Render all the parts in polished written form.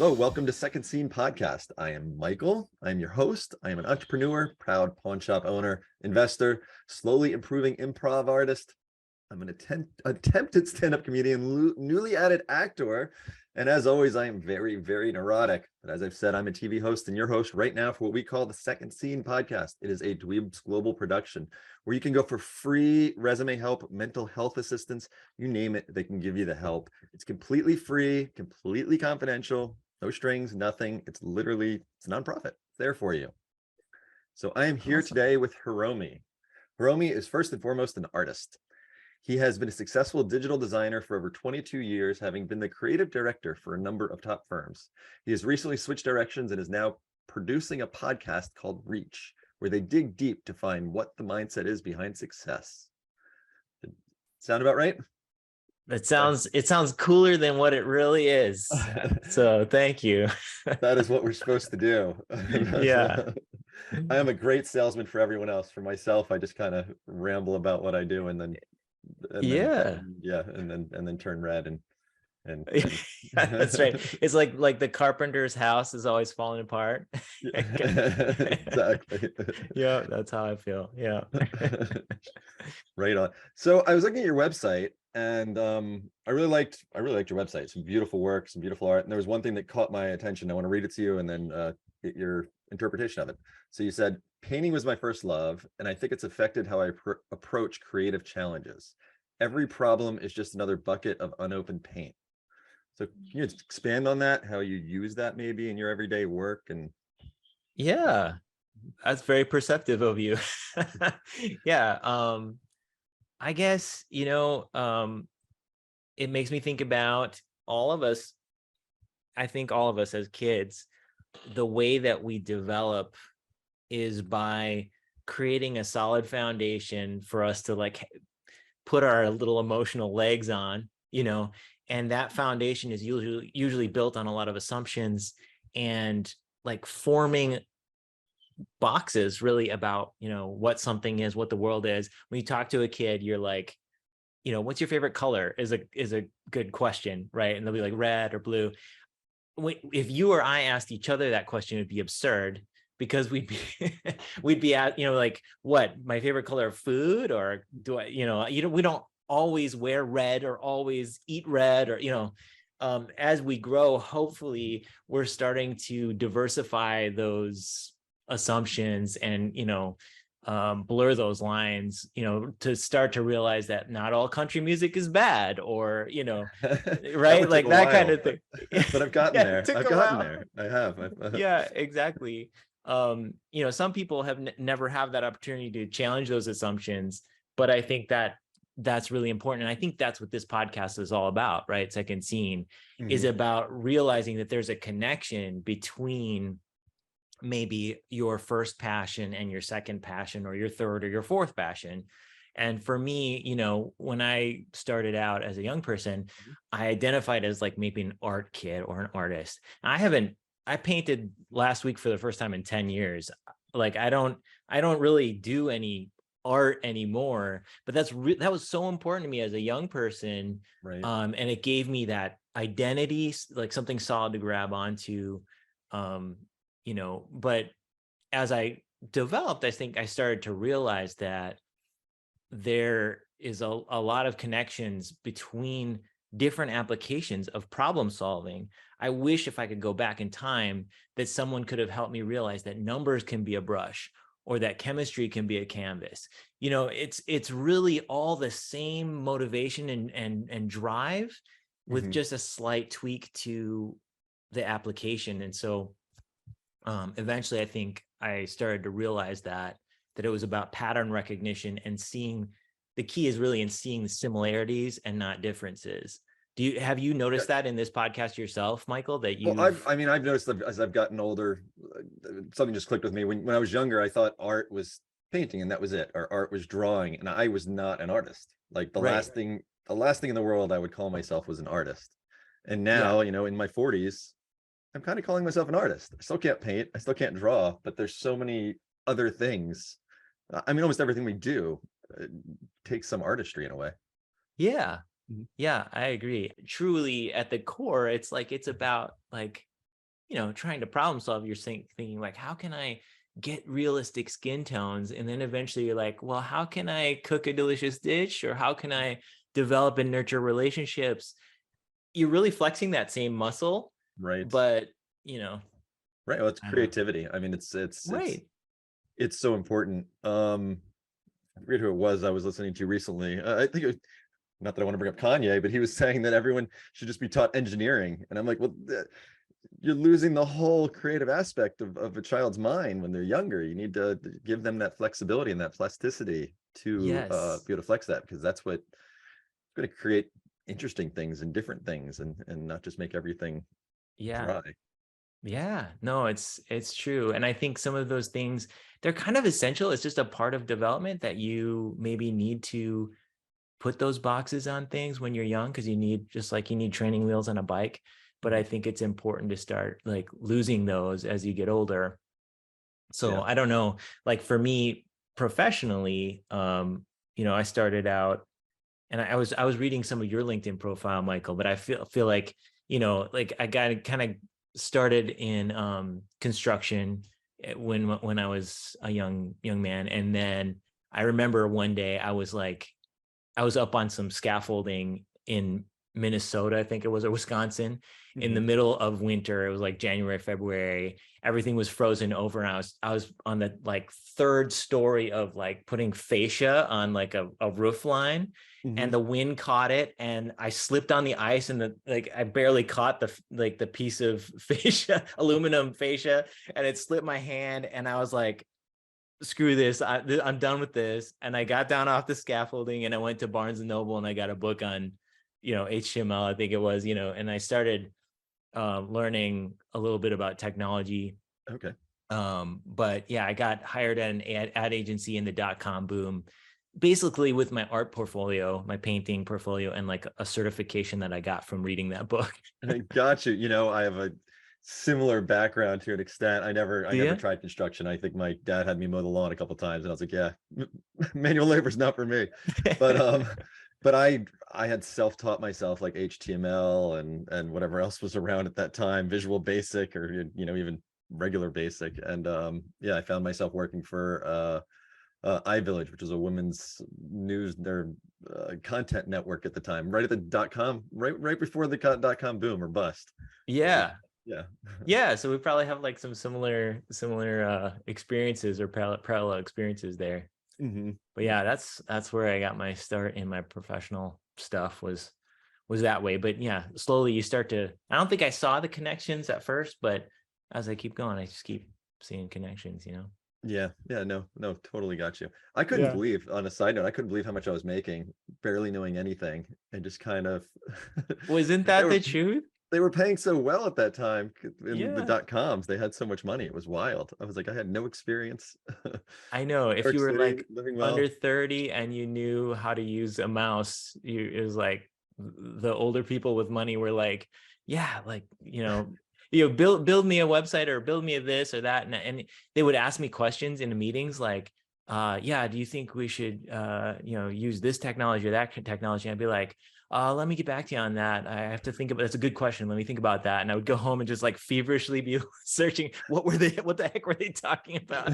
So welcome to Second Scene Podcast. I am Michael. I am your host. I am an entrepreneur, proud pawn shop owner, investor, slowly improving improv artist. I'm an attempted stand-up comedian, newly added actor. And as always, I am very, very neurotic. But as I've said, I'm a TV host and your host right now for what we call the Second Scene Podcast. It is a Dweebs global production where you can go for free resume help, mental health assistance, you name it, they can give you the help. It's completely free, completely confidential, no strings, nothing. It's a nonprofit. It's there for you. So I am here today with Hiromi. Hiromi is first and foremost an artist. He has been a successful digital designer for over 22 years, having been the creative director for a number of top firms. He has recently switched directions and is now producing a podcast called Reach, where they dig deep to find what the mindset is behind success. Sound about right? It sounds cooler than what it really is. So thank you. That is what we're supposed to do. Yeah. I am a great salesman for everyone else. For myself, I just kind of ramble about what I do and then turn red and that's right. It's like the carpenter's house is always falling apart. Exactly. Yeah, that's how I feel. Yeah. Right on. So I was looking at your website and I really liked your website. Some beautiful work, some beautiful art. And there was one thing that caught my attention. I want to read it to you and then get your interpretation of it. So you said, painting was my first love, and I think it's affected how I approach creative challenges. Every problem is just another bucket of unopened paint. So can you expand on that, how you use that maybe in your everyday work? And yeah, that's very perceptive of you. Yeah. I guess, it makes me think about all of us. I think all of us as kids, the way that we develop is by creating a solid foundation for us to put our little emotional legs on, and that foundation is usually built on a lot of assumptions and forming boxes really about, what something is, what the world is. When you talk to a kid, you're like, what's your favorite color is a good question, right? And they'll be like red or blue. If you or I asked each other that question, it would be absurd, because we'd be at, what, my favorite color of food, or do I, we don't always wear red or always eat red, or, as we grow, hopefully we're starting to diversify those assumptions and, blur those lines, to start to realize that not all country music is bad, or, right? Like that kind of thing. But I've gotten there. I've gotten there. I have. Yeah, exactly. Some people have never have that opportunity to challenge those assumptions, but I think that that's really important. And I think that's what this podcast is all about, right? Second Scene is about realizing that there's a connection between maybe your first passion and your second passion, or your third or your fourth passion. And for me, when I started out as a young person, I identified as maybe an art kid or an artist. I painted last week for the first time in 10 years. I don't really do any art anymore, but that was so important to me as a young person. Right. And it gave me that identity, something solid to grab onto. But as I developed, I think I started to realize that there is a lot of connections between different applications of problem solving. I wish if I could go back in time that someone could have helped me realize that numbers can be a brush, or that chemistry can be a canvas. It's really all the same motivation and drive with just a slight tweak to the application. And so eventually I think I started to realize that it was about pattern recognition and seeing. The key is really in seeing the similarities and not differences. Have you noticed that in this podcast yourself, Michael, that you? Well, I've noticed that as I've gotten older, something just clicked with me. When I was younger, I thought art was painting and that was it, or art was drawing, and I was not an artist. Like the last thing in the world I would call myself was an artist. And now, in my 40s, I'm kind of calling myself an artist. I still can't paint, I still can't draw, but there's so many other things. Almost everything we do takes some artistry in a way. Yeah. Yeah, I agree. Truly at the core, it's about trying to problem solve, you're thinking like, how can I get realistic skin tones? And then eventually you're like, well, how can I cook a delicious dish, or how can I develop and nurture relationships? You're really flexing that same muscle, Right. but Right. Well, it's I don't know. creativity. I mean, Right. it's so important. I forget who it was I was listening to recently. I think it was, not that I want to bring up Kanye, but he was saying that everyone should just be taught engineering. And I'm like, well, you're losing the whole creative aspect of a child's mind when they're younger. You need to give them that flexibility and that plasticity to Yes. be able to flex that, because that's what's going to create interesting things and different things, and not just make everything Yeah. dry. Yeah, no, it's true. And I think some of those things, they're kind of essential. It's just a part of development that you maybe need to put those boxes on things when you're young, because just like you need training wheels on a bike. But I Mhm. think it's important to start like losing those as you get older. So Yeah. I don't know, like for me professionally, I started out, and I was reading some of your LinkedIn profile, Michael, but I feel like, like I got kind of started in construction when I was a young man. And then I remember one day I was up on some scaffolding in Minnesota, I think it was, or Wisconsin, in the Mhm. middle of winter. It was like January, February. Everything was frozen over, and I was on the like third story of like putting fascia on like a roof line, and Mhm. the wind caught it, and I slipped on the ice, and I barely caught the piece of fascia, aluminum fascia, and it slipped my hand, and I was like, screw this, I'm done with this. And I got down off the scaffolding, and I went to Barnes and Noble, and I got a book on HTML, I think it was, and I started learning a little bit about technology. Okay. But yeah, I got hired at an ad agency in the dot-com boom, basically with my art portfolio, my painting portfolio, and like a certification that I got from reading that book. I got you. I have a similar background to an extent. I Do never you? tried construction. I think my dad had me mow the lawn a couple times, and I was like, yeah, manual labor is not for me. But but I had self-taught myself like HTML and whatever else was around at that time, Visual Basic, or even regular Basic. And yeah, I found myself working for iVillage, which is a women's news their content network at the time, right at the .com, right before the .com boom or bust. It was, Yeah. yeah. Yeah, so we probably have like some similar experiences, or parallel experiences there. Hmm. But yeah, that's where I got my start in my professional stuff, was that way. But yeah, slowly you start to, I don't think I saw the connections at first, but as I keep going, I just keep seeing connections. Yeah, yeah, no, totally got you. I couldn't Yeah. believe, on a side note, I couldn't believe how much I was making, barely knowing anything, and just kind of Wasn't they that were the truth? they were paying so well at that time in the Yeah. .coms. They had so much money. It was wild. I was like, I had no experience. New I know, if York you were City, like living under well. 30 and you knew how to use a mouse, it was like the older people with money were like, yeah, like, build me a website, or build me a this or that. And they would ask me questions in the meetings like, yeah, do you think we should, use this technology or that technology? And I'd be like, let me get back to you on that. I have to think about, that's a good question. Let me think about that. And I would go home and just like feverishly be searching, what the heck were they talking about?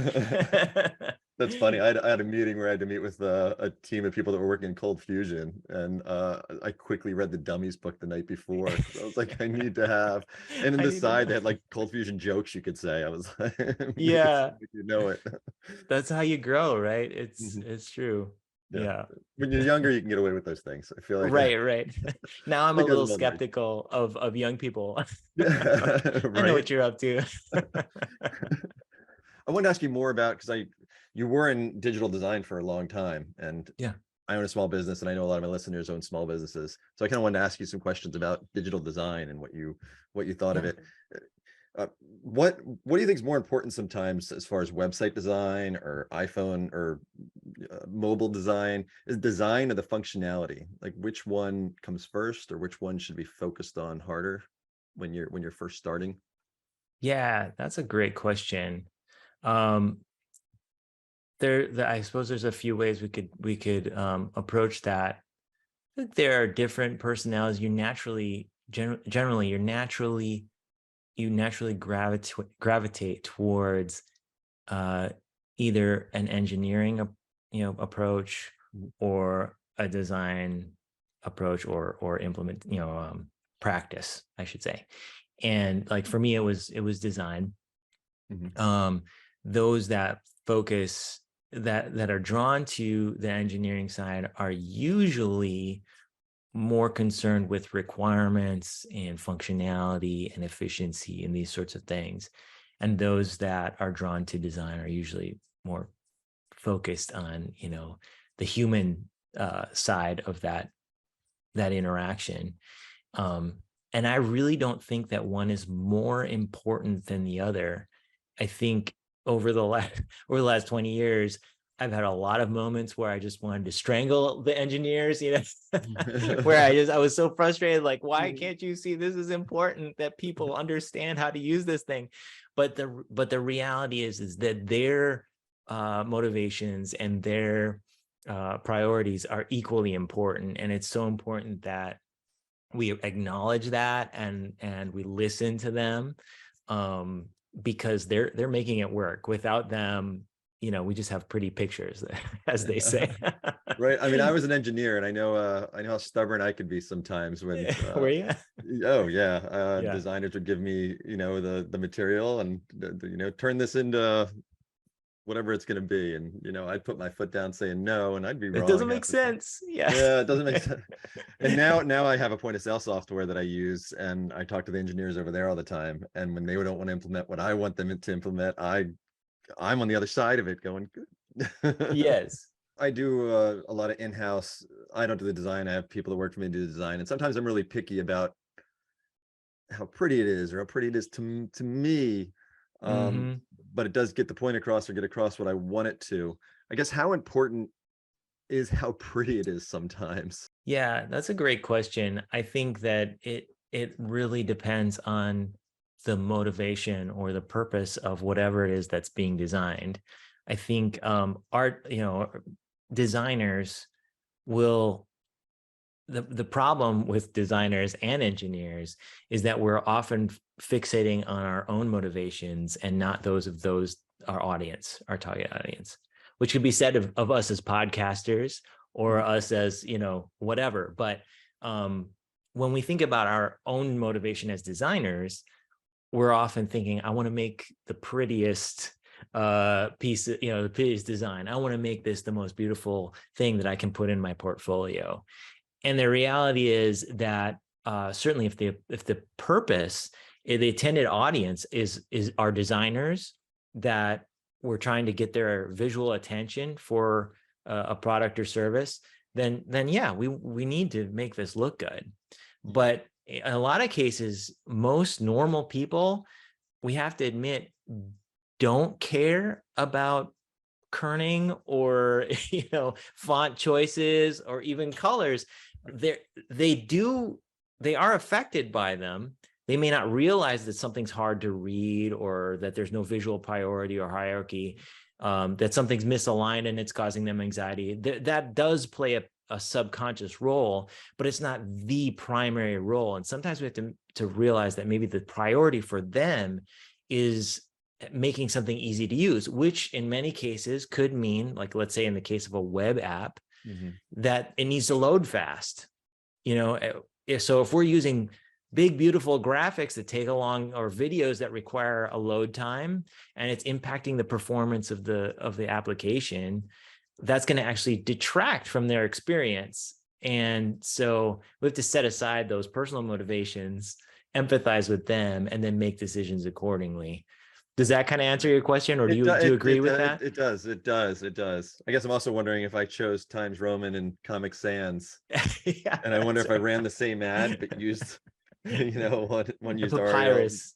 That's funny. I had a meeting where I had to meet with a team of people that were working in Cold Fusion, and I quickly read the Dummies book the night before. I was like, I need to have. And in I the need to side, know. they had like Cold Fusion jokes you could say. I was like, make it Yeah, sound like you know it. that's how you grow, right? It's Mhm. it's true. Yeah. Yeah. When you're younger, you can get away with those things. I feel like Right. Now I'm a like as little an older age. skeptical of young people. Yeah, I know right. what you're up to. I want to ask you more about, because you were in digital design for a long time, and Yeah. I own a small business, and I know a lot of my listeners own small businesses. So I kind of wanted to ask you some questions about digital design and what you thought of Yeah. it. Uh, what do you think is more important sometimes, as far as website design or iPhone or mobile design? Is design or the functionality? Like, which one comes first, or which one should be focused on harder when you're first starting? Yeah, that's a great question. Um, I suppose there's a few ways we could approach that. I think there are different personalities. Generally, you're naturally you naturally gravitate towards either an engineering approach or a design approach or implement practice, I should say. And like for me, it was design. Mhm. Those that focus that are drawn to the engineering side are usually more concerned with requirements and functionality and efficiency and these sorts of things. And those that are drawn to design are usually more focused on, the human side of that interaction. And I really don't think that one is more important than the other. I think over the last 20 years, I've had a lot of moments where I just wanted to strangle the engineers, where I was so frustrated, like, why can't you see this is important that people understand how to use this thing? But the reality is that their motivations and their priorities are equally important. And it's so important that we acknowledge that and we listen to them, because they're making it work. Without them, we just have pretty pictures, as they say. Right. I mean, I was an engineer, and I know how stubborn I could be sometimes when Were you? oh yeah, Yeah. designers would give me, the material and turn this into whatever it's going to be, and I'd put my foot down saying no, and I'd be It wrong doesn't half make the time. sense. Yeah. Yeah, it doesn't make sense. And now I have a point of sale software that I use, and I talk to the engineers over there all the time. And when they don't want to implement what I want them to implement, I'm on the other side of it going, good. Yes. I do a lot of in-house. I don't do the design. I have people that work for me to do the design, and sometimes I'm really picky about how pretty it is or how pretty it is to me. Um, Hmm. but it does get the point across or get across what I want it to. I guess how important is how pretty it is sometimes. Yeah, that's a great question. I think that it really depends on the motivation or the purpose of whatever it is that's being designed. I think art, designers will the problem with designers and engineers is that we're often fixating on our own motivations and not those of our audience, our target audience, which could be said of us as podcasters or us as, whatever. But when we think about our own motivation as designers, we're often thinking, I want to make the prettiest piece, the prettiest design. I want to make this the most beautiful thing that I can put in my portfolio. And the reality is that certainly if the purpose, the intended audience is our designers that we're trying to get their visual attention for a product or service, then yeah, we need to make this look good. But in a lot of cases, most normal people, we have to admit, don't care about kerning or font choices or even colors. They are affected by them. They may not realize that something's hard to read or that there's no visual priority or hierarchy, that something's misaligned and it's causing them anxiety. That does play a subconscious role, but it's not the primary role. And sometimes we have to realize that maybe the priority for them is making something easy to use, which in many cases could mean, like, let's say in the case of a web app, that it needs to load fast. So if we're using big, beautiful graphics that take along, or videos that require a load time, and it's impacting the performance of the application, that's going to actually detract from their experience. And so we have to set aside those personal motivations, empathize with them, and then make decisions accordingly. Does that kind of answer your question, or do you agree with that? It does. I guess I'm also wondering if I chose Times Roman and Comic Sans, Yeah, and I wonder if I right. ran the same ad but used, one used Arial. Papyrus.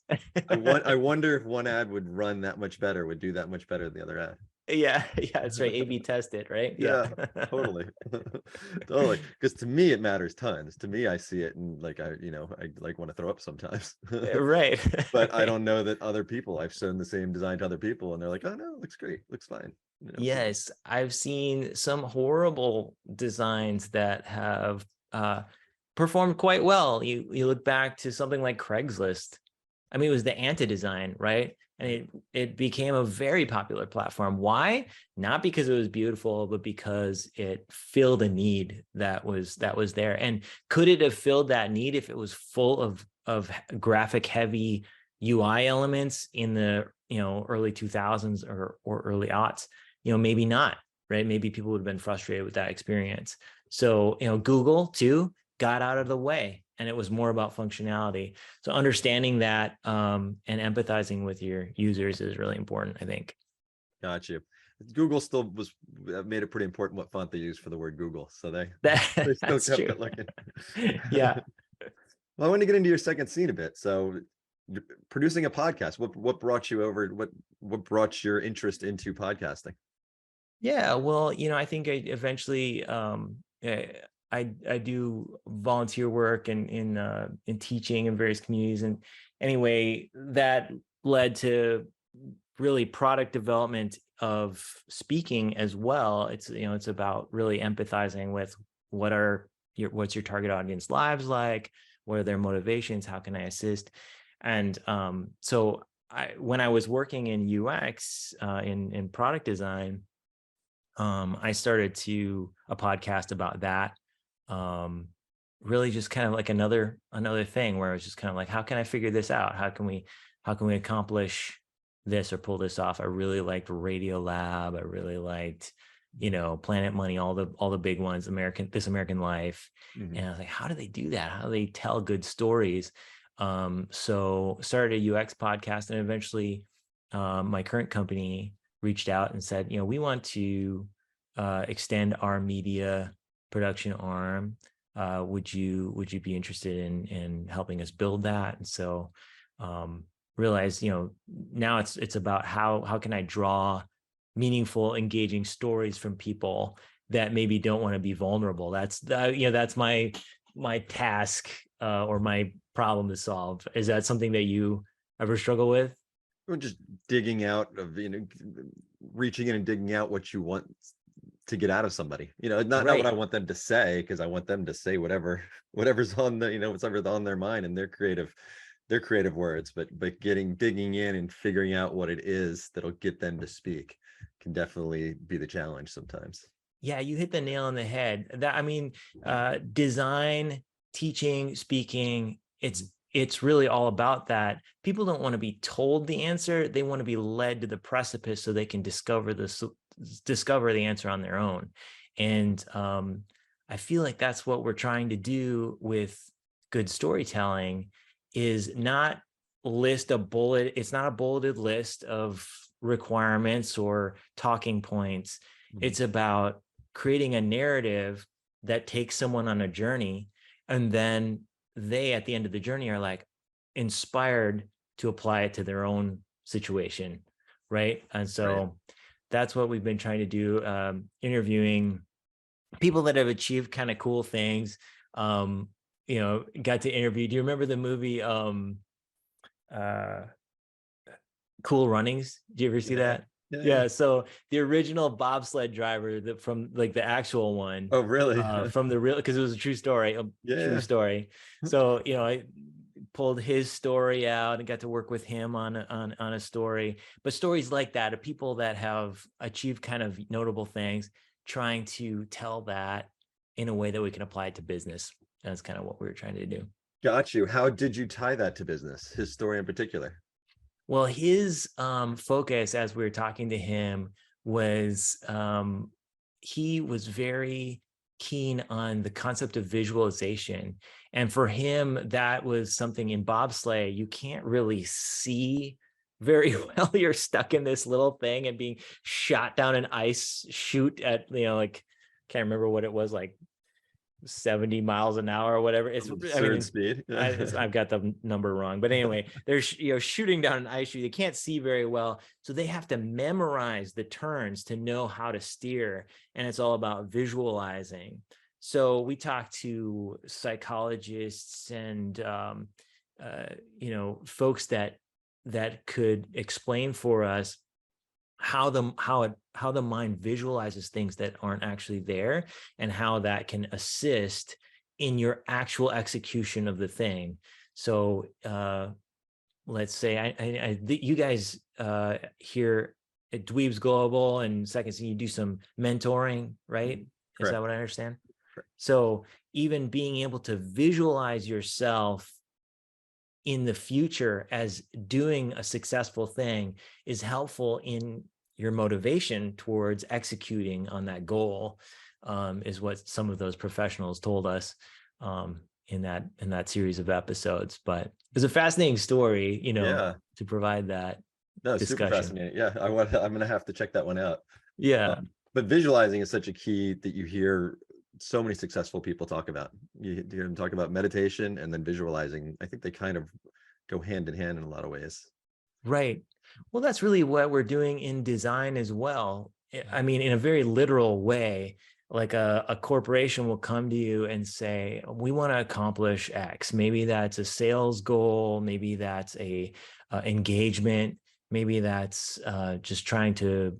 I wonder if one ad would run that much better, would do that much better than the other ad. Yeah, that's right. A/B test it, right? Yeah, totally. Totally. Because to me, it matters tons. To me, I see it and I like want to throw up sometimes. Right. But I don't know that other people, I've shown the same design to other people and they're like, oh no, it looks great, looks fine. Yes, I've seen some horrible designs that have performed quite well. You look back to something like Craigslist, I mean, it was the anti-design, right? And it became a very popular platform. Why? Not because it was beautiful, but because it filled a need that was there. And could it have filled that need if it was full of graphic heavy UI elements in the early 2000s or early aughts? Maybe not, right? Maybe people would have been frustrated with that experience. So Google too got out of the way, and it was more about functionality. So understanding that and empathizing with your users is really important, I think. Got you. Google still made it pretty important what font they use for the word Google. So they still That's kept true. it looking. Yeah. Well, I want to get into your second scene a bit. So producing a podcast, what brought you over? What brought your interest into podcasting? Yeah. Well, I think I eventually I do volunteer work in teaching in various communities. And anyway, that led to really product development of speaking as well. It's about really empathizing with what's your target audience lives like, what are their motivations, how can I assist? And so when I was working in UX in product design, I started a podcast about that. Really just kind of like another thing where I was just kind of like, how can I figure this out? How can we accomplish this or pull this off? I really liked Radiolab. I really liked, Planet Money, all the big ones, This American Life. Mhm. And I was like, how do they do that? How do they tell good stories? So started a UX podcast, and eventually my current company reached out and said, we want to extend our media production arm. Would you be interested in helping us build that? And so realized, now it's about how can I draw meaningful, engaging stories from people that maybe don't want to be vulnerable. That's my task or my problem to solve. Is that something that you ever struggle with? Or just digging out of, reaching in and digging out what you want to get out of somebody, not what I Right. want them to say, because I want them to say whatever's on whatever's on their mind and their creative words, but digging in and figuring out what it is that'll get them to speak can definitely be the challenge sometimes. Yeah, you hit the nail on the head. Design, teaching, speaking, it's really all about that. People don't want to be told the answer. They want to be led to the precipice so they can discover the answer on their own. And I feel like that's what we're trying to do with good storytelling, is not list a bullet. It's not a bulleted list of requirements or talking points. It's about creating a narrative that takes someone on a journey, and then they at the end of the journey are like inspired to apply it to their own situation, right? And so that's what we've been trying to do, interviewing people that have achieved kind of cool things. Got to interview, do you remember the movie Cool Runnings? Do you ever see that? Yeah. Yeah, so the original bobsled driver from like the actual one, Oh, really? from the real, because it was a true story, Yeah. So I pulled his story out and got to work with him on a story. But stories like that of people that have achieved kind of notable things, trying to tell that in a way that we can apply it to business. That's kind of what we were trying to do. Got you. How did you tie that to business? His story in particular? Well, his focus, as we were talking to him, was he was very keen on the concept of visualization. And for him, that was something in bobsleigh you can't really see very well. You're stuck in this little thing and being shot down an ice chute at, like, can't remember what it was, like 70 miles an hour or whatever. Absurd speed. I've got the number wrong, but anyway, they're shooting down an ice chute. They can't see very well, so they have to memorize the turns to know how to steer, and it's all about visualizing. So we talked to psychologists and folks that could explain for us how the mind visualizes things that aren't actually there, and how that can assist in your actual execution of the thing. So let's say you guys here at Dweebs Global and Second Scene, you do some mentoring, right? Is that what I understand? Correct. So even being able to visualize yourself in the future as doing a successful thing is helpful in your motivation towards executing on that goal, is what some of those professionals told us in that series of episodes. But it's a fascinating story, Yeah. to provide that No, super discussion. fascinating. Yeah, I'm gonna have to check that one out. Yeah. But visualizing is such a key that you hear so many successful people talk about. You hear them talk about meditation and then visualizing. I think they kind of go hand in hand in a lot of ways. Right. Well, that's really what we're doing in design as well. I mean, in a very literal way, like a corporation will come to you and say, we want to accomplish X. Maybe that's a sales goal. Maybe that's a engagement. Maybe that's just trying to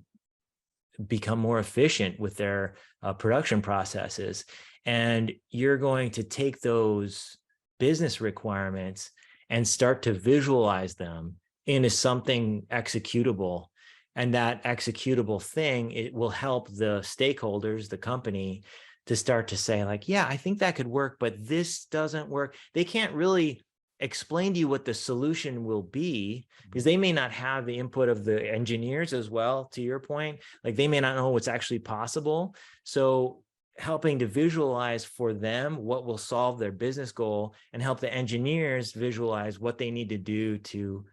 become more efficient with their production processes. And you're going to take those business requirements and start to visualize them into something executable. And that executable thing, it will help the stakeholders, the company, to start to say like, yeah, I think that could work, but this doesn't work. They can't really explain to you what the solution will be because they may not have the input of the engineers as well, to your point. Like they may not know what's actually possible. So helping to visualize for them what will solve their business goal and help the engineers visualize what they need to do to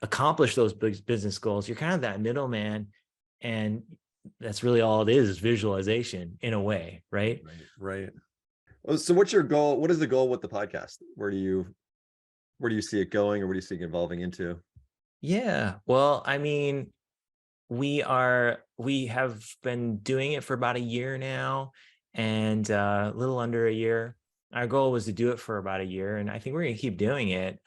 accomplish those big business goals. You're kind of that middleman, and that's really all it is visualization in a way, right? Right. Well, so what's your goal? What is the goal with the podcast? Where do you see it going, or what do you see it evolving into? Yeah. Well, I mean, we have been doing it for about a year now, and a little under a year. Our goal was to do it for about a year, and I think we're going to keep doing it.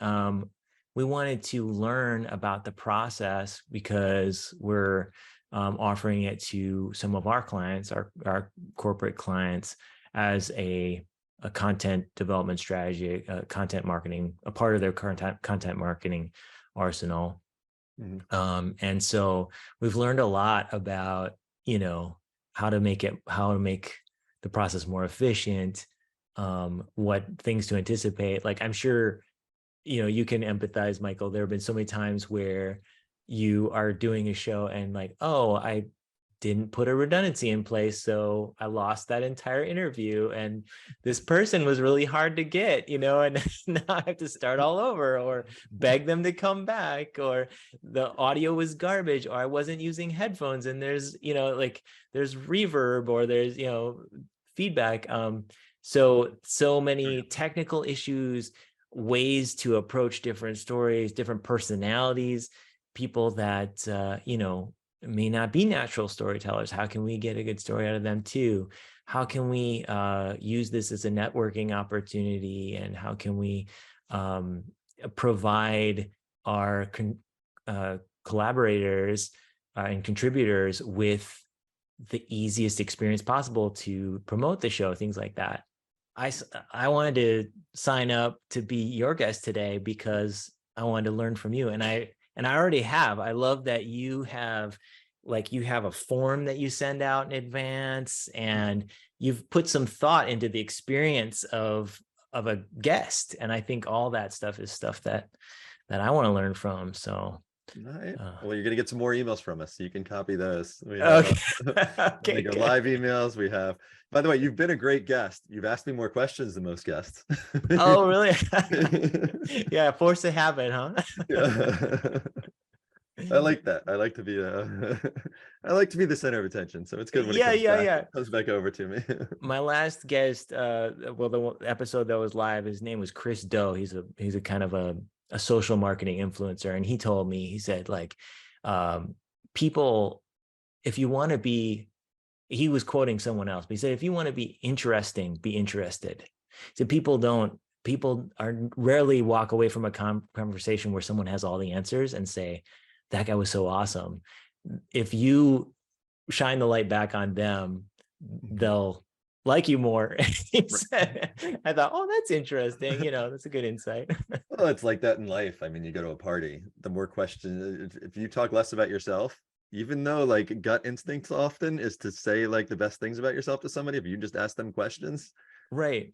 We wanted to learn about the process because we're offering it to some of our clients, our corporate clients, as a content development strategy, content marketing, a part of their content marketing arsenal. And so we've learned a lot about, how to make the process more efficient, what things to anticipate. Like I'm sure, you can empathize, Michael. There have been so many times where you are doing a show and like, oh, I didn't put a redundancy in place, so I lost that entire interview, and this person was really hard to get, and now I have to start all over or beg them to come back, or the audio was garbage, or I wasn't using headphones and there's there's reverb, or there's feedback. So many technical issues, ways to approach different stories, different personalities, people that may not be natural storytellers. How can we get a good story out of them too? How can we use this as a networking opportunity? And how can we provide our collaborators and contributors with the easiest experience possible to promote the show, things like that. I wanted to sign up to be your guest today because I wanted to learn from you. And I already have. I love that you have a form that you send out in advance, and you've put some thought into the experience of a guest. And I think all that stuff is stuff that I want to learn from. So Right. Well, you're gonna get some more emails from us, so you can copy those. We have, okay. Live emails. We have. By the way, you've been a great guest. You've asked me more questions than most guests. Oh, really? Yeah, force of habit, huh? Yeah. I like that. I like to be I like to be the center of attention. So it's good when it comes back over to me. My last guest, the episode that was live, his name was Chris Doe. He's a kind of a social marketing influencer. And he told me, he said, like, people, if you want to be, he was quoting someone else, but he said, if you want to be interesting, be interested. So people rarely walk away from a conversation where someone has all the answers and say, that guy was so awesome. If you shine the light back on them, they'll like you more. I thought, oh, that's interesting. That's a good insight. Well, it's like that in life. I mean, you go to a party, the more questions, if you talk less about yourself, even though like gut instincts often is to say like the best things about yourself to somebody, if you just ask them questions, Right.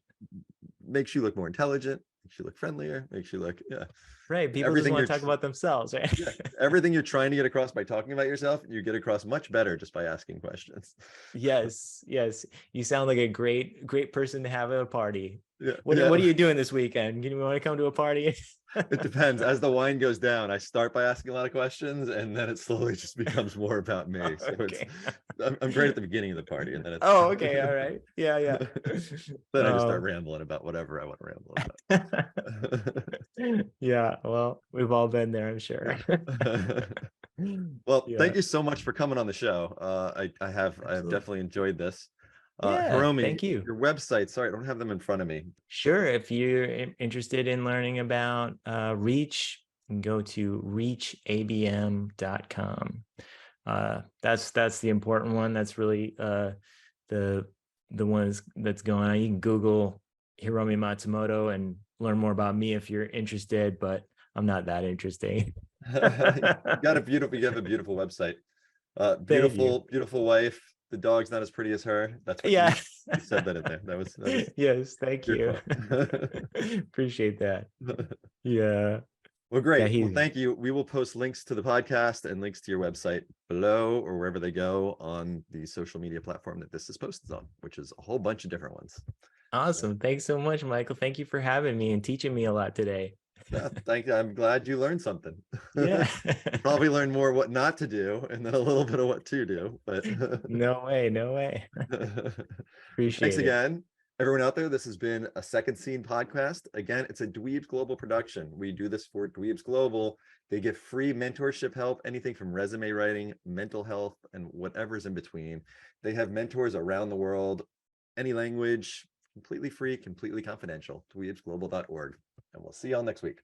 makes you look more intelligent, makes you look friendlier, makes you look, yeah, Right. People just everything want you're, to talk about themselves, right? yeah, everything you're trying to get across by talking about yourself, you get across much better just by asking questions. Yes, yes. You sound like a great person to have at a party. Yeah, What are yeah. you doing this weekend? You want to come to a party? It depends. As the wine goes down, I start by asking a lot of questions, and then it slowly just becomes more about me. So it's, Okay. I'm great at the beginning of the party, and then it's, Oh, okay. All right. Yeah, yeah. then I just start rambling about whatever I want to ramble Yeah, well, we've all been there, I'm sure. about. Well, Yeah, thank you so much for coming on the show. I have absolutely. definitely enjoyed this. Yeah, Hiromi, thank you. your website. Sorry, I don't have them in front of me. Sure. If you're interested in learning about Reach, you can go to reachabm.com. That's the important one. That's really the one that's going on. You can Google Hiromi Matsumoto and learn more about me if you're interested, but I'm not that interesting. You have a beautiful website. Thank you. Beautiful wife. The dog's not as pretty as her. That's what Yeah. you said that in there. That was Yes, thank your you. quote. Appreciate that. Yeah. Well, Yeah, great. Well, he thank you. We will post links to the podcast and links to your website below or wherever they go on the social media platform that this is posted on, which is a whole bunch of different ones. awesome. Thanks so much, Michael. Thank you for having me and teaching me a lot today. Thank you. I'm glad you learned something. Yeah. You probably learned more what not to do and then a little bit of what to do, but No way, no way. thanks Appreciate it. again. Everyone out there, this has been a Second Scene podcast. Again, it's a Dweebs Global production. We do this for Dweebs Global. They give free mentorship help, anything from resume writing, mental health, and whatever's in between. They have mentors around the world, any language, completely free, completely confidential. Dweebsglobal.org. And we'll see y'all next week.